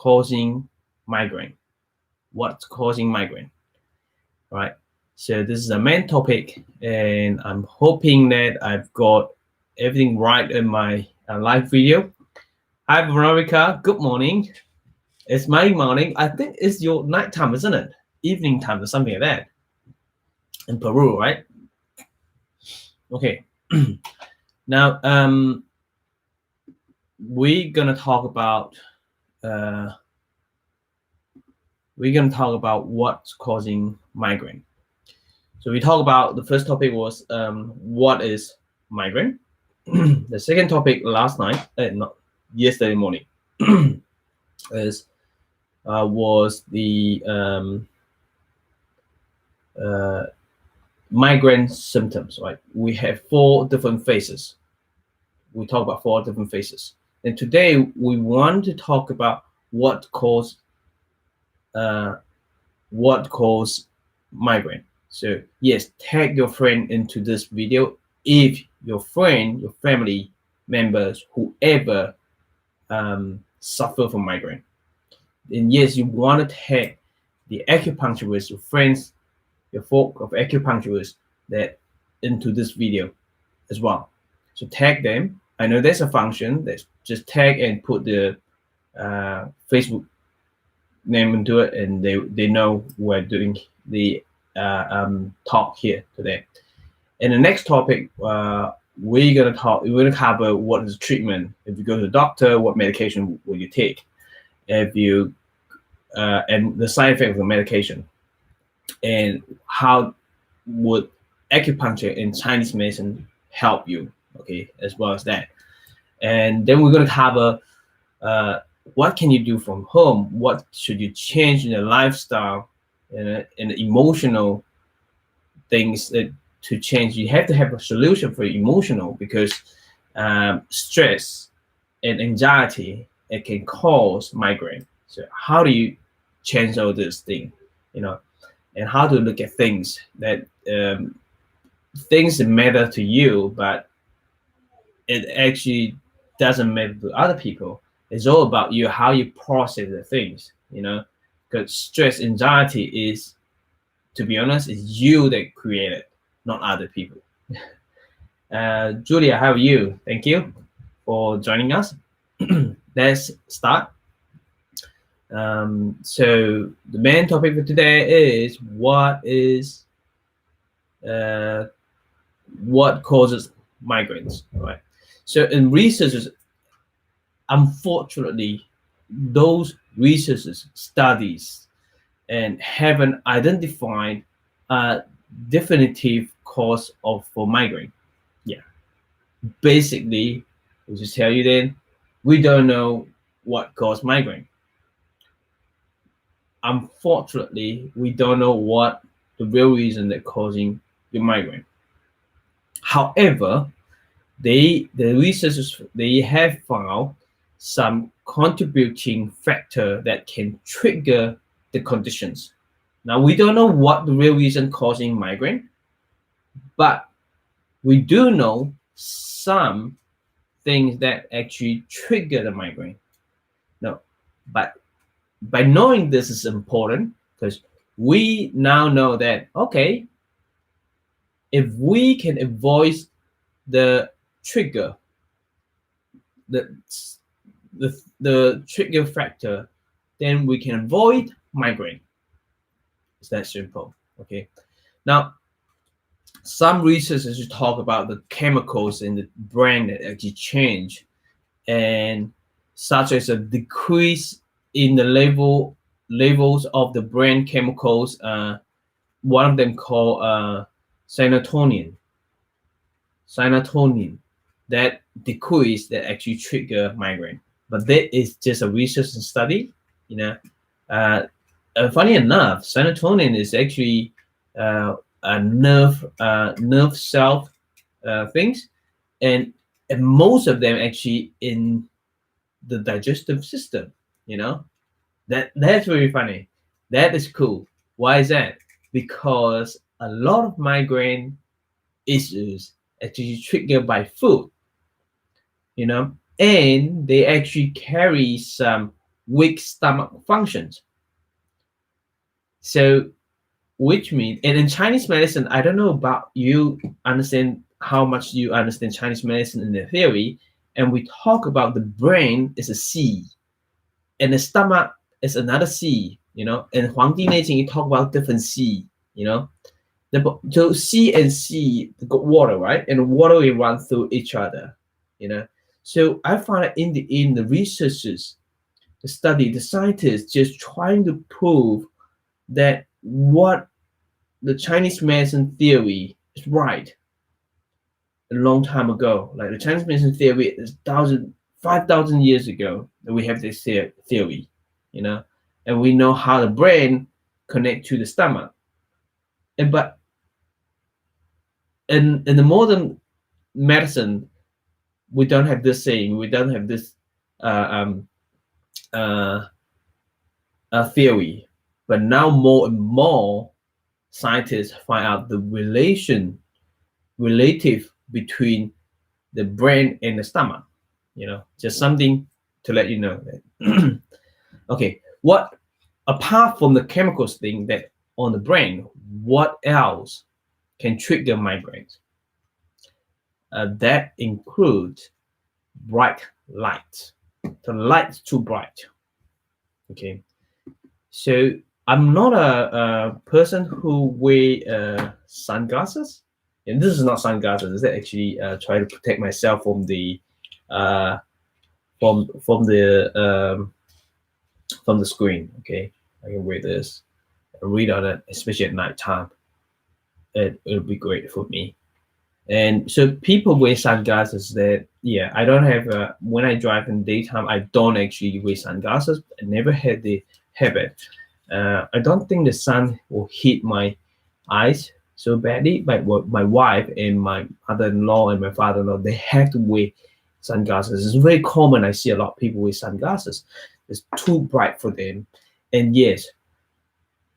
causing migraine? What's causing migraine? Right. So this is the main topic, and I'm hoping that I've got everything right in my live video. Hi, Veronica. Good morning. It's my morning. I think it's your nighttime, isn't it? Evening time or something like that. In Peru, right? Okay. Now, we're gonna talk about what's causing migraine. So we talk about, the first topic was what is migraine. The second topic last night, not yesterday morning, was the migraine symptoms. Right, we have 4 different phases. We talk about 4 different phases, and today we want to talk about what cause migraine. So yes, tag your friend into this video if your friend, your family members, whoever suffer from migraine. And yes, you want to tag the acupuncturist, your friends, your folk of acupuncturists that into this video as well. So tag them. I know there's a function that's just tag and put the Facebook name into it, and they know we're doing the talk here today. And the next topic, we're gonna cover what is treatment. If you go to the doctor, what medication will you take? If you and the side effect of the medication, and how would acupuncture and Chinese medicine help you? Okay, as well as that. And then we're gonna cover what can you do from home? What should you change in your lifestyle and emotional things that to change? You have to have a solution for emotional, because stress and anxiety, it can cause migraine. So how do you change all this thing, and how to look at things that things that matter to you, but it actually doesn't matter to other people. It's all about you, how you process the things, because stress, anxiety is, to be honest, is you that create it, not other people. Julia, how are you? Thank you for joining us. Let's start. So the main topic for today is what causes migraines, right? So in researchers, unfortunately, those researchers studies and haven't identified a definitive cause for migraine. Yeah, basically, we'll just tell you then, we don't know what caused migraine. Unfortunately, we don't know what the real reason that causing the migraine. However, the researchers, they have found some contributing factor that can trigger the conditions. Now, we don't know what the real reason causing migraine, but we do know some things that actually trigger the migraine. No, but by knowing this is important, because we now know that, okay, if we can avoid the trigger, the trigger factor, then we can avoid migraine. It's that simple. Okay. Now, some researchers talk about the chemicals in the brain that actually change, and such as a decrease in the levels of the brain chemicals. One of them called serotonin. That decrease that actually trigger migraine. But that is just a research and study. Funny enough, serotonin is actually a nerve cell things, and most of them actually in the digestive system. That's very funny. That is cool. Why is that? Because a lot of migraine issues actually triggered by food, and they actually carry some weak stomach functions. So, which means, and in Chinese medicine, I don't know about you understand how much you understand Chinese medicine in the theory, and we talk about the brain is a C, and the stomach is another C, you know. And Huang Di Neijing, you talk about different C, you know. So C and C got water, right? And water will run through each other, you know. So I found that in the researchers, the study, the scientists just trying to prove that what the Chinese medicine theory is right a long time ago. Like the Chinese medicine theory is 5,000 years ago that we have this theory, you know, and we know how the brain connect to the stomach. And but in the modern medicine, we don't have this saying, we don't have this theory. But now more and more scientists find out the relative between the brain and the stomach. You know, just something to let you know that. Okay, what apart from the chemicals thing that on the brain, what else can trigger migraines? That includes bright light. The light's too bright. Okay, so I'm not a person who wear sunglasses, and this is not sunglasses. This is actually try to protect myself from the from the screen. Okay, I can wear this and read on it, especially at night time. It'll be great for me. And so people wear sunglasses that, yeah, I don't have, when I drive in daytime, I don't actually wear sunglasses. I never had the habit. I don't think the sun will hit my eyes so badly, but my wife and my mother-in-law and my father-in-law, they have to wear sunglasses. It's very common. I see a lot of people wear sunglasses. It's too bright for them. And yes,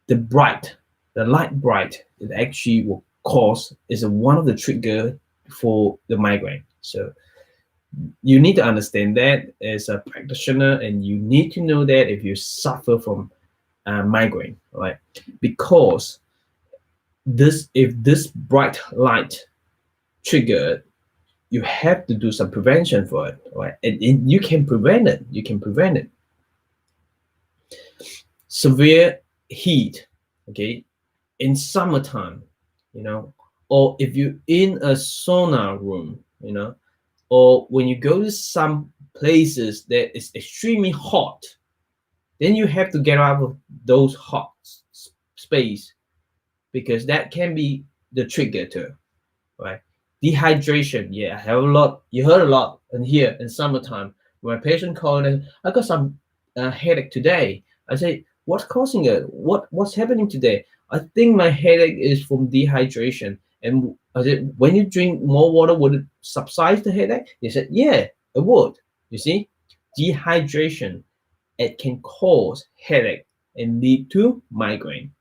the light bright, it actually will cause is one of the trigger for the migraine. So you need to understand that as a practitioner, and you need to know that if you suffer from migraine, right? Because if this bright light triggered, you have to do some prevention for it, right? And you can prevent it. You can prevent it. Severe heat, okay, in summertime, you know, or if you're in a sauna room, you know, or when you go to some places that is extremely hot, then you have to get out of those hot space, because that can be the trigger too, right? Dehydration, yeah, I have a lot. You heard a lot in here in summertime. When a patient called and I got some headache today, I say, what's causing it? What's happening today? I think my headache is from dehydration. And I said, when you drink more water, would it subside the headache? They said, yeah, it would. You see, dehydration, it can cause headache and lead to migraine.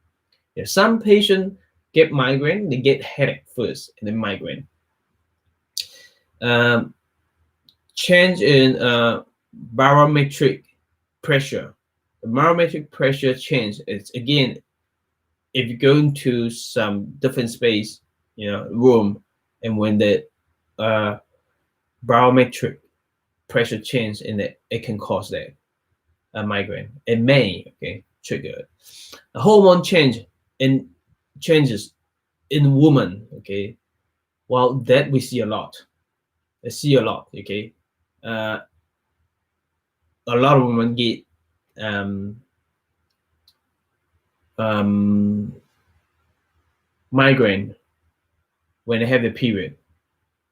If some patients get migraine, they get headache first and then migraine. Change in barometric pressure. The barometric pressure change is, again, if you go into some different space, you know, room, and when the barometric pressure change in it can cause that migraine. It may, okay, trigger it. A hormone changes in women, okay. Well, that we see a lot. I see a lot, okay. A lot of women get migraine when they have the period,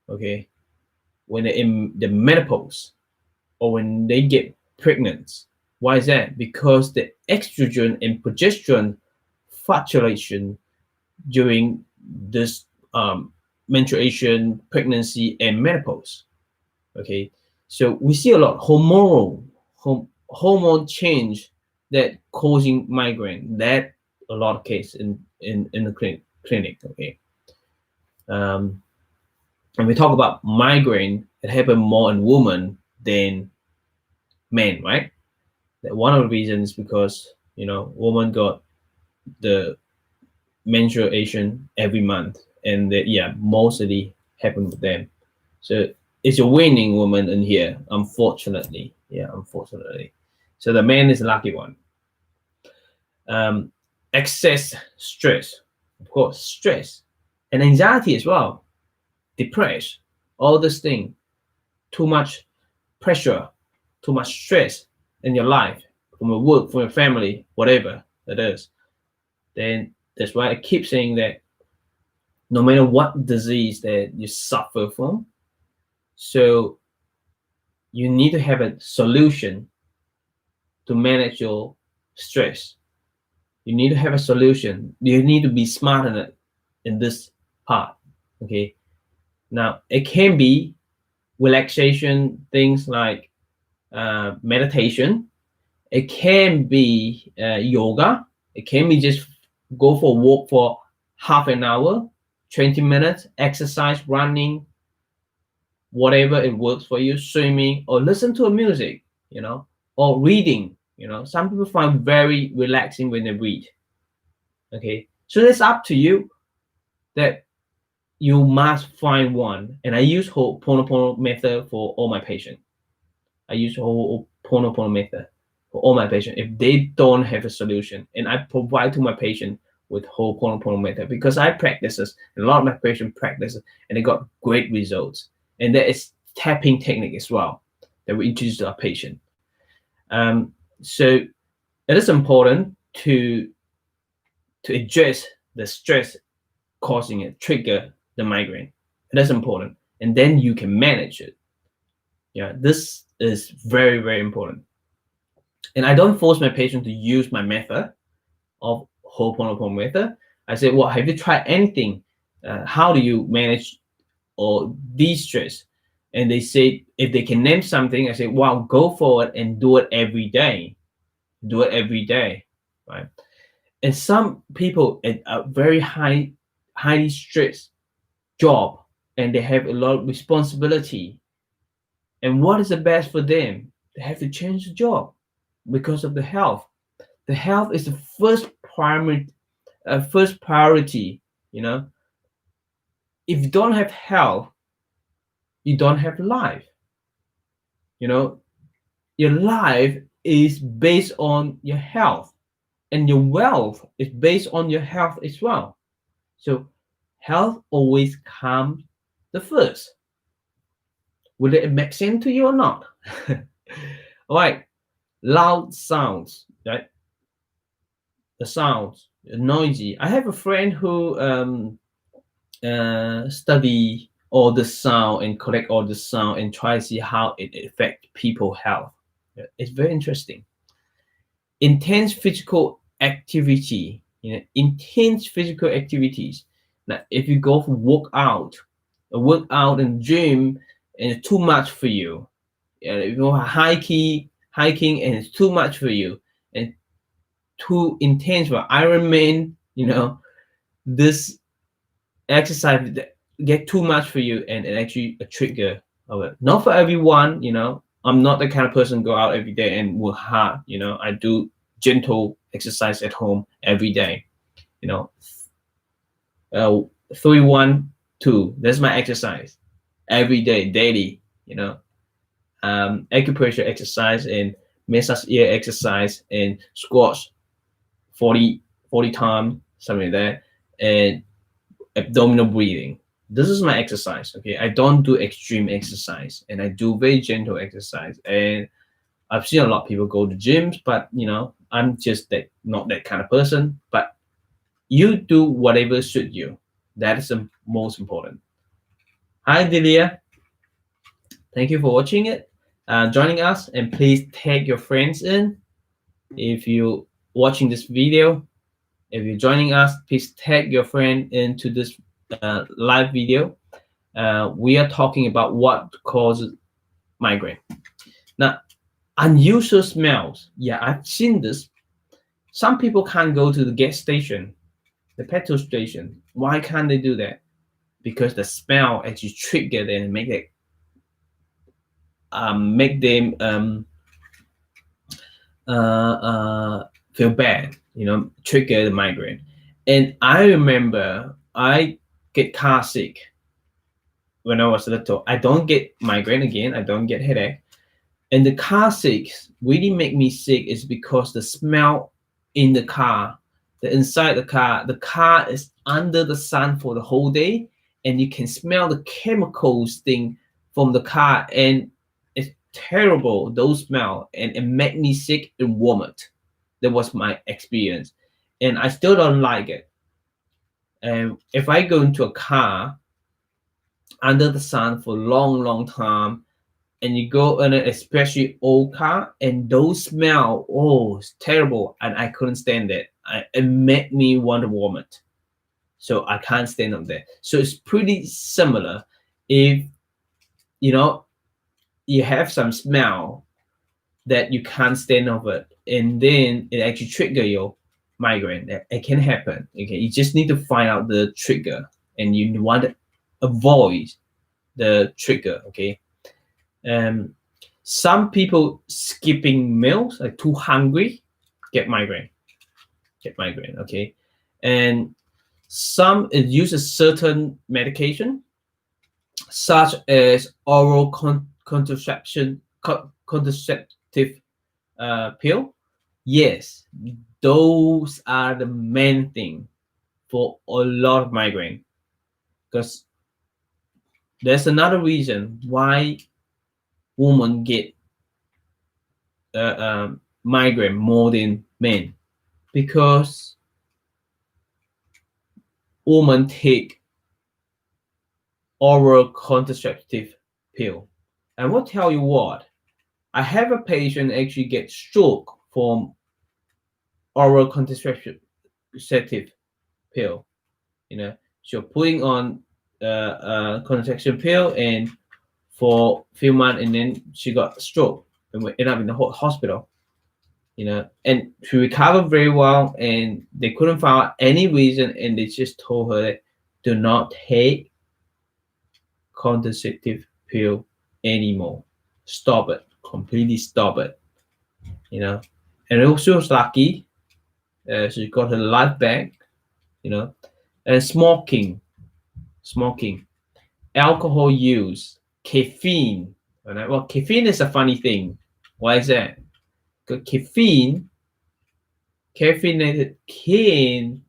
okay, when they're in the menopause, or when they get pregnant. Why is that? Because the estrogen and progesterone fluctuation during this menstruation, pregnancy, and menopause. Okay, so we see a lot hormone change that causing migraine. That a lot of case in the clinic. Okay, and we talk about migraine, it happen more in women than men, right? One of the reasons is because, you know, women got the menstruation every month, and that, yeah, mostly happen with them. So it's a winning woman in here, unfortunately. Yeah, unfortunately. So the man is a lucky one. Excess stress, of course, stress and anxiety as well, depression, all this thing, too much pressure, too much stress in your life, from your work, from your family, whatever it is. Then that's why I keep saying that no matter what disease that you suffer from, so you need to have a solution to manage your stress. You need to have a solution. You need to be smart in this part. Okay. Now it can be relaxation things like meditation. It can be yoga. It can be just go for a walk for half an hour, 20 minutes, exercise, running, whatever it works for you, swimming, or listen to a music, you know, or reading. You know, some people find very relaxing when they read. Okay, so it's up to you that you must find one. And I use Ho'oponopono method for all my patients. I use Ho'oponopono method for all my patients if they don't have a solution, and I provide to my patient with Ho'oponopono method because I practice this, and a lot of my patients practice it, and they got great results. And there is tapping technique as well that we introduce to our patient. So it is important to address the stress causing it, trigger the migraine. That's important, and then you can manage it. Yeah, this is very, very important. And I don't force my patient to use my method of Ho'oponopono method. I say, well, have you tried anything? How do you manage or de-stress? And they say, if they can name something, I say, wow, go for it and do it every day. Do it every day, right? And some people at a very highly stressed job, and they have a lot of responsibility. And what is the best for them? They have to change the job because of the health. The health is the first priority. You know, if you don't have health, you don't have life. You know, your life is based on your health, and your wealth is based on your health as well. So health always comes the first. Will it make sense to you or not? All right, loud sounds, right? The sounds, noisy. I have a friend who study all the sound and collect all the sound and try to see how it affect people's health. It's very interesting. Intense physical activity, intense physical activities. Now, if you go for workout in gym, and it's too much for you. If you go hiking and it's too much for you, and too intense for Ironman, this exercise get too much for you, and it actually a trigger of it. Not for everyone, I'm not the kind of person go out every day and work hard. I do gentle exercise at home every day. 3-1-2. That's my exercise every day, daily. Acupressure exercise and massage ear exercise and squats 40 times, something like that, and abdominal breathing. This is my exercise. Okay, I don't do extreme exercise, and I do very gentle exercise. And I've seen a lot of people go to gyms, but I'm just not that kind of person. But you do whatever suit you. That is the most important. Hi, Delia. Thank you for watching it, joining us, and please tag your friends in. If you're watching this video, if you're joining us, please tag your friend into this live video. We are talking about what causes migraine. Now, unusual smells. Yeah, I've seen this. Some people can't go to the gas station, the petrol station. Why can't they do that? Because the smell actually trigger them and make them feel bad, trigger the migraine. And I remember I get car sick when I was little. I don't get migraine again. I don't get headache. And the car sick really make me sick is because the smell in the car, the inside the car is under the sun for the whole day, and you can smell the chemicals thing from the car, and it's terrible, those smell, and it make me sick and vomit. That was my experience, and I still don't like it. And if I go into a car under the sun for a long time, and you go in an especially old car, and those smell, oh, it's terrible, and I couldn't stand it. It made me want to vomit, so I can't stand up there. So it's pretty similar. If you have some smell that you can't stand of it, and then it actually trigger your migraine, it can happen. Okay, you just need to find out the trigger, and you want to avoid the trigger. Okay. Some people skipping meals, like too hungry, get migraine. Okay. And some it uses certain medication, such as oral contraceptive pill. Yes, those are the main thing for a lot of migraine. Because there's another reason why women get migraine more than men, because women take oral contraceptive pill. And we'll tell you what, I have a patient actually get stroke from oral contraceptive pill. So putting on contraception pill, and for a few months, and then she got stroke and we ended up in the hospital. And she recovered very well, and they couldn't find out any reason, and they just told her that do not take contraceptive pill anymore. Stop it. Completely stop it. And also was lucky. She got her life back. And smoking, alcohol use, caffeine. Well, caffeine is a funny thing. Why is that? Because caffeinated can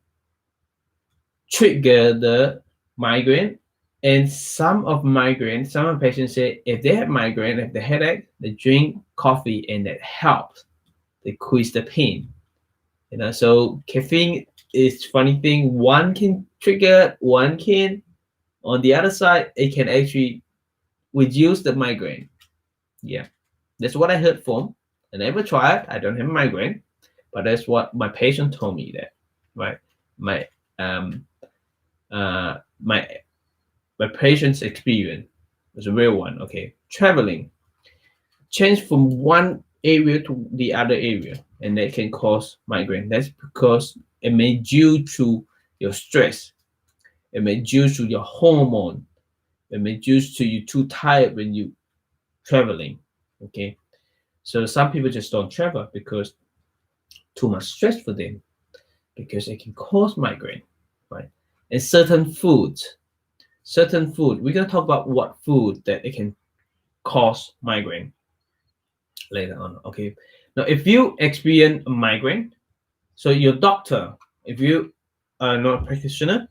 trigger the migraine. And some of patients say if they have migraine, if they headache, they drink coffee, and that helps decrease the pain. So caffeine is funny thing. One can trigger, one can. On the other side, it can actually reduce the migraine. Yeah, that's what I heard from. I never tried. I don't have migraine, but that's what my patient told me that. Right, my my patient's experience was a real one. Okay, traveling, change from one area to the other area, and that can cause migraine. That's because it may due to your stress. It may due to your hormone. It may due to you too tired when you traveling. Okay, so some people just don't travel because too much stress for them, because it can cause migraine, right? And certain foods, we're gonna talk about what food that it can cause migraine later on. Okay, now if you experience a migraine, so your doctor, if you are not a practitioner,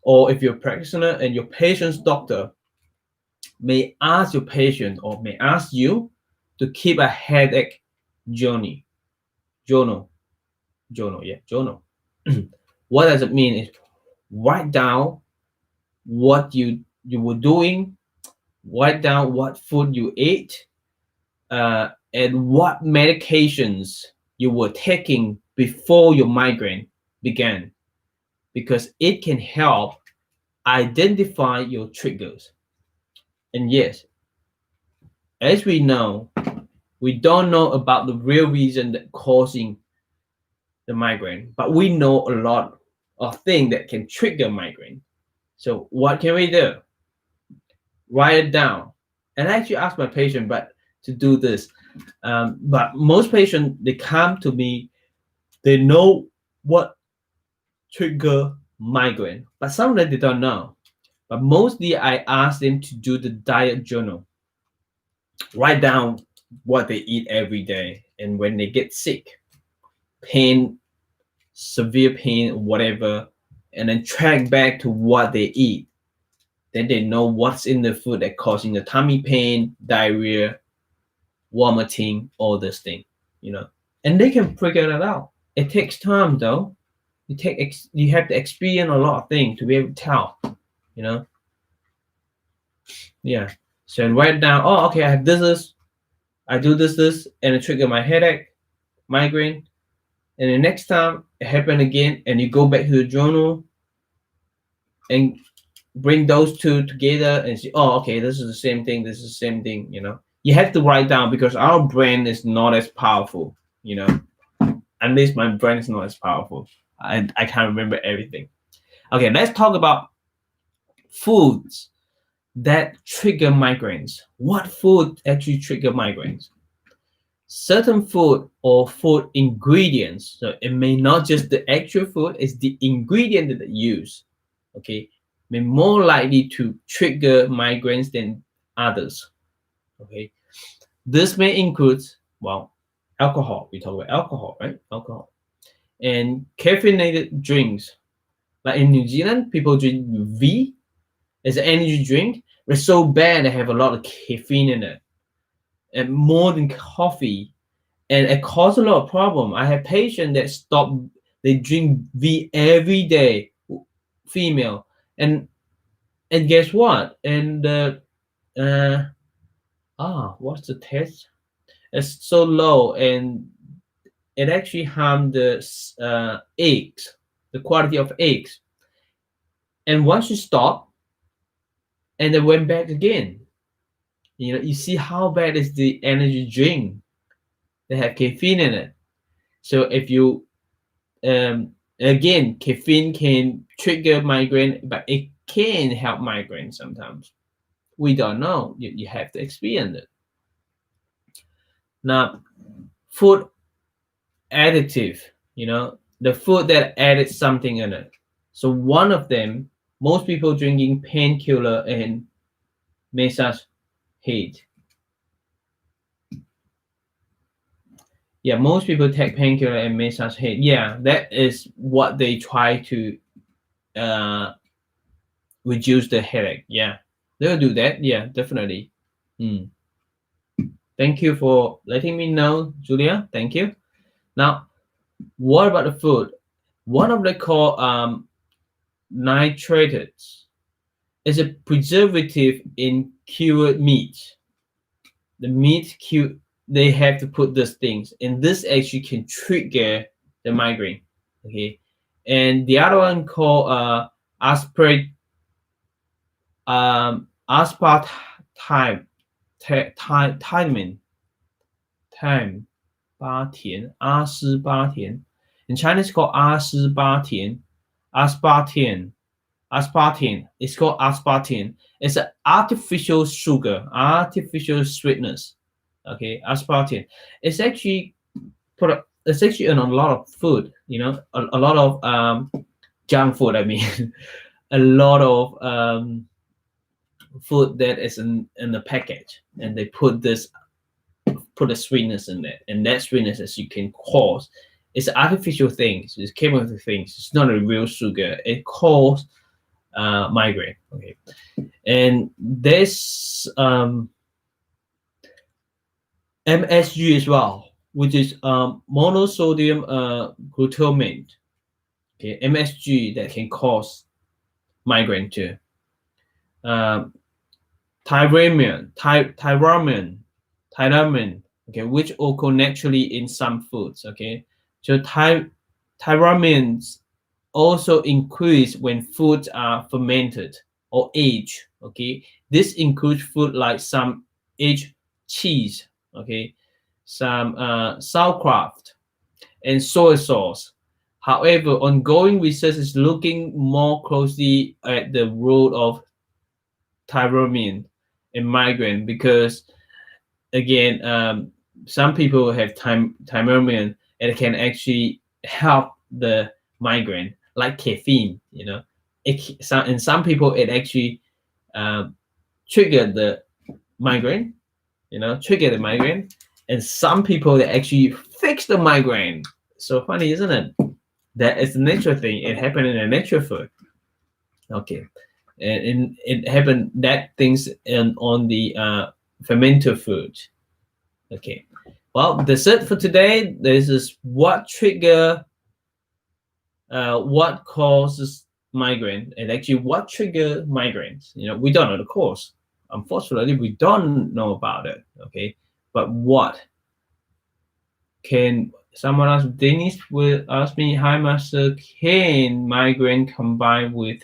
or if you're a practitioner and your patient's doctor may ask your patient or may ask you to keep a headache journal. What does it mean? Is write down what you were doing, write down what food you ate, and what medications you were taking before your migraine began, because it can help identify your triggers. And yes, as we know, we don't know about the real reason that causing the migraine, but we know a lot of things that can trigger migraine. So what can we do? Write it down. And I actually asked my patient but to do this. But most patients, they come to me, they know what trigger migraine, but some of them they don't know. But mostly I ask them to do the diet journal, write down what they eat every day, and when they get sick, pain, severe pain, whatever, and then track back to what they eat. Then they know what's in the food that causing the tummy pain, diarrhea, vomiting, all this thing, and they can figure that out. It takes time though. You have to experience a lot of things to be able to tell, Yeah. So write down, oh, okay, I have this, I do this, and it trigger my headache, migraine. And the next time it happen again, and you go back to the journal and bring those two together and say, oh, okay, this is the same thing, this is the same thing, You have to write down because our brain is not as powerful, At least my brain is not as powerful. I can't remember everything. Okay, let's talk about foods that trigger migraines. What food actually trigger migraines? Certain food or food ingredients, so it may not just the actual food, it's the ingredient that they use, okay, may more likely to trigger migraines than others, okay. This may include, well, alcohol. We talk about alcohol, right? Alcohol and caffeinated drinks. Like in New Zealand, people drink V as an energy drink. It's so bad they have a lot of caffeine in it, and more than coffee, and it causes a lot of problem. I have patients that stop, they drink V every day, female, and guess what? And what's the test? It's so low, and it actually harms the eggs, the quality of eggs. And once you stop, and they went back again, you see how bad is the energy drink. They have caffeine in it. So if you again, caffeine can trigger migraine, but it can help migraine sometimes. We don't know. You have to experience it. Now, food additive, the food that added something in it. So one of them, most people drinking painkiller and massage heat. Yeah, most people take painkiller and massage heat. Yeah, that is what they try to reduce the headache. Yeah, they'll do that. Yeah, definitely. Thank you for letting me know, Julia. Thank you. Now, what about the food? One of the called nitrates is a preservative in cured meat. The meat cured, they have to put these things, and this actually can trigger the migraine. Okay, and the other one called aspartame, aspartame. In Chinese it's called aspartame. Aspartame. It's called aspartame. It's an artificial sugar, artificial sweetness. Okay, aspartame. It's actually it's actually in a lot of food. A lot of junk food. I mean, a lot of food that is in the package, and they put a sweetness in there, and that sweetness, as you can cause, it's artificial things, it's chemical things. It's not a real sugar. It causes migraine. Okay, and this MSG as well, which is monosodium glutamate. Okay, MSG that can cause migraine too. Tyramine, okay, which occur naturally in some foods. Okay, so tyramines also increase when foods are fermented or aged. Okay, this includes food like some aged cheese. Okay, some sauerkraut and soy sauce. However, ongoing research is looking more closely at the role of tyramine in migraine, because again, some people have timerium, and it can actually help the migraine, like caffeine. You know, in some people it actually trigger the migraine. You know, trigger the migraine, and some people they actually fix the migraine. So funny, isn't it? That is a natural thing. It happened in a natural food. Okay, and it happened that things on the fermented food. Okay, well, that's it for today. This is what what causes migraine, and actually what trigger migraines. You know, we don't know the cause. Unfortunately, we don't know about it. Okay, but what can someone else? Dennis will ask me, hi, Master, can migraine combine with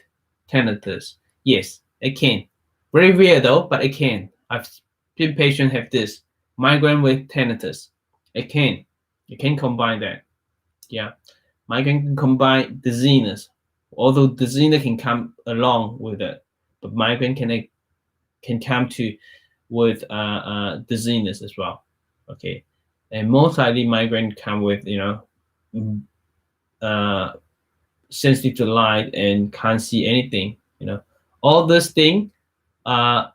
tinnitus? Yes, it can. Very rare though, but it can. I've seen patients have this migraine with tinnitus. It can. You can combine that. Yeah. Migraine can combine dizziness, although dizziness can come along with it, but migraine can come to with dizziness as well. Okay, and most likely migraine come with sensitive to light and can't see anything. You know, all these things are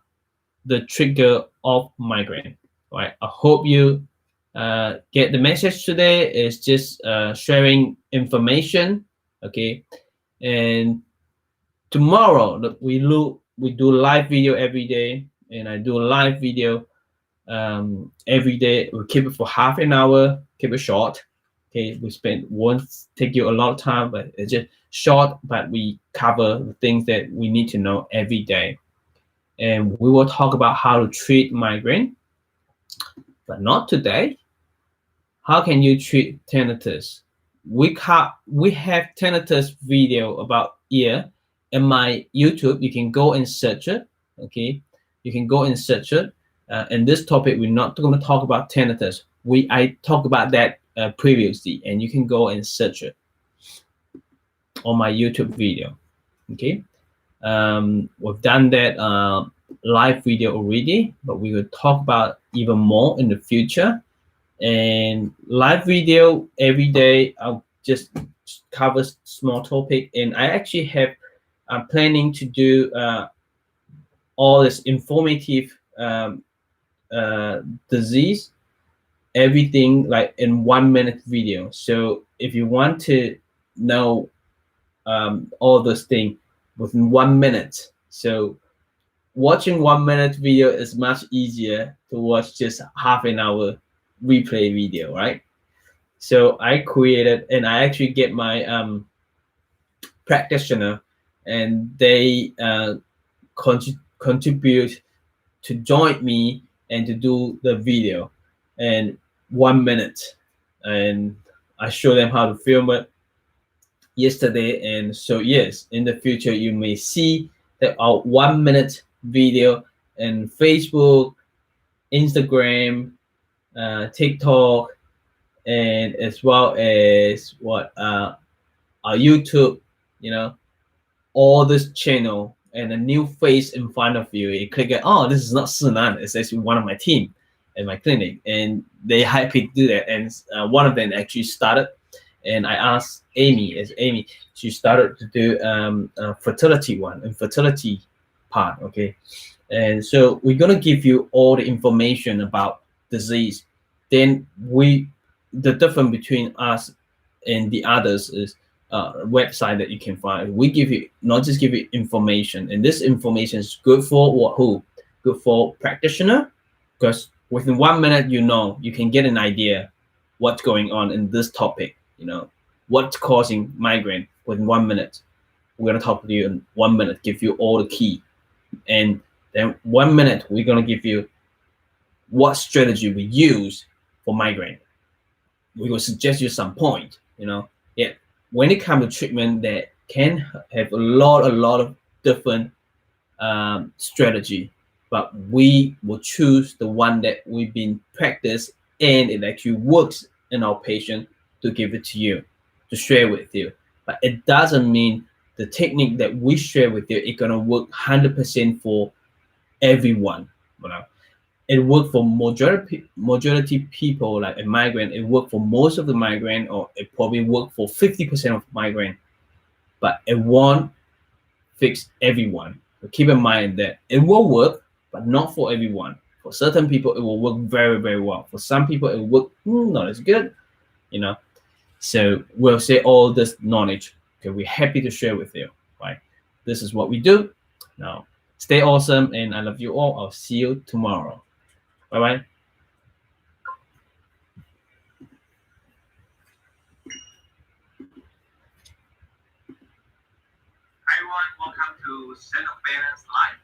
the trigger of migraine. Right. I hope you get the message today. Is just sharing information. Okay, and tomorrow we do live video every day, and I do live video every day. We keep it for half an hour, keep it short. Okay, won't take you a lot of time, but it's just short, but we cover the things that we need to know every day. And we will talk about how to treat migraine, but not today. How can you treat tinnitus? We have tinnitus video about ear in my YouTube. You can go and search it. Okay, you can go and search it. In this topic, we're not going to talk about tinnitus. I talked about that previously, and you can go and search it on my YouTube video. Okay, we've done that live video already, but we will talk about even more in the future. And live video every day, I'll just cover small topic, and I actually I'm planning to do all this informative disease, everything like in 1 minute video. So if you want to know all those things within 1 minute, so watching 1 minute video is much easier to watch just half an hour replay video, right? So I created, and I actually get my practitioner, and they contribute to join me and to do the video in 1 minute, and I show them how to film it yesterday. And so yes, in the future you may see that our 1 minute video in Facebook, Instagram, TikTok, and as well as our YouTube, you know, all this channel and a new face in front of you. You click it, oh, this is not Szenan, it's actually one of my team at my clinic, and they happy to do that. And one of them actually started, and I asked Amy, she started to do fertility one and fertility part. Okay, and so we're gonna give you all the information about disease. Then the difference between us and the others is website that you can find. We give you not just give you information, and this information is good for who? Good for practitioner, because within 1 minute you can get an idea what's going on in this topic. You know what's causing migraine within 1 minute. We're gonna talk to you in 1 minute, give you all the key, and then 1 minute we're gonna give you what strategy we use for migraine. We will suggest you some point. Yeah, when it comes to treatment, that can have a lot of different strategy, but we will choose the one that we've been practiced and it actually works in our patient to give it to you, to share with you. But it doesn't mean the technique that we share with you is gonna work 100% for everyone. it worked for majority people like a migraine. It worked for most of the migraine, or it probably worked for 50% of migraine, but it won't fix everyone. So keep in mind that it will work, but not for everyone. For certain people, it will work very, very well. For some people, it will work not as good, you know. So we'll say all this knowledge. Okay, we're happy to share with you. Right, this is what we do. Now, stay awesome, and I love you all. I'll see you tomorrow. Bye bye. Hi everyone, welcome to Szenan-Balance Live.